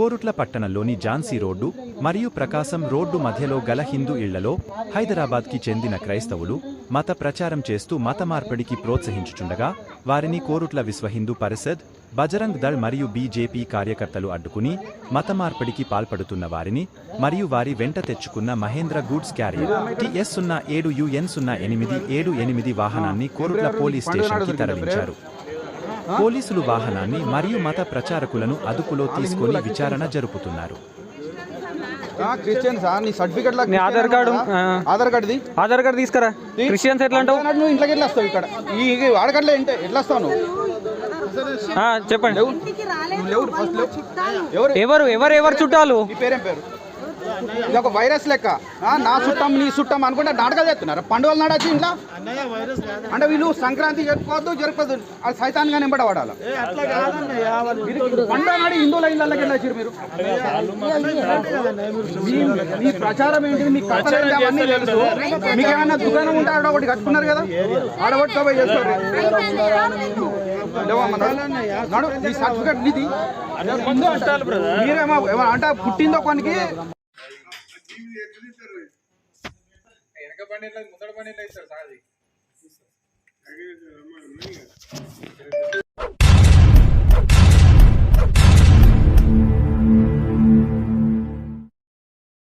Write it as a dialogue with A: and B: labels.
A: కోరుట్ల పట్టణంలోని ఝాన్సీ రోడ్డు మరియు ప్రకాశం రోడ్డు మధ్యలో గల హిందూ ఇళ్లలో హైదరాబాద్కి చెందిన క్రైస్తవులు మత ప్రచారం చేస్తూ మత మార్పిడికి ప్రోత్సహించుచుండగా వారిని కోరుట్ల విశ్వ హిందూ పరిషత్, బజరంగ్ దళ్ మరియు బీజేపీ కార్యకర్తలు అడ్డుకుని మత మార్పిడికి పాల్పడుతున్న వారిని మరియు వారి వెంట తెచ్చుకున్న మహేంద్ర గూడ్స్ క్యారియర్ TS07UN0878 వాహనాన్ని కోరుట్ల పోలీస్ స్టేషన్కి తరలించారు. పోలీసులు వాహనాన్ని మరియు మత ప్రచారకులను అదుపులో తీసుకొని విచారణ జరుపుతున్నారు.
B: ఆధార్ కార్డు తీసుకురా. క్రిస్టియన్స్ ఎట్లా అంటావు? నువ్వు ఇంట్లోకి ఎట్లా వస్తావు? ఇక్కడ ఈ వాడకట్లే ఎట్లా వస్తావు నువ్వు? చెప్పండి. ఎవరు చుట్టాలు? పేరేం పేరు? ఇది ఒక వైరస్ లెక్క. నా చుట్టం నీ చుట్టం అనుకుంటే నాటకాలు చేస్తున్నారు. పండుగలు నాడొచ్చి ఇంట్లో అంటే వీళ్ళు సంక్రాంతి జరుపుకోవద్దు అది సైతాన్గా నింబడవాడాలి. పండుగ నాడు హిందువుల ఇళ్ళకి వెళ్ళొచ్చారు మీరు. మీ ప్రచారం ఏంటి? మీకు అవన్నీ తెలుసు. మీకు ఏమైనా దుకాణం ఉంటే ఆడ ఒకటి కట్టుకున్నారు కదా, ఆడబట్టుకోబోయి చేస్తారు. మీ సర్టిఫికెట్ నీది మీరేమో అంటే పుట్టిందో కొనికి వెనక బండి ముందర బండి సార్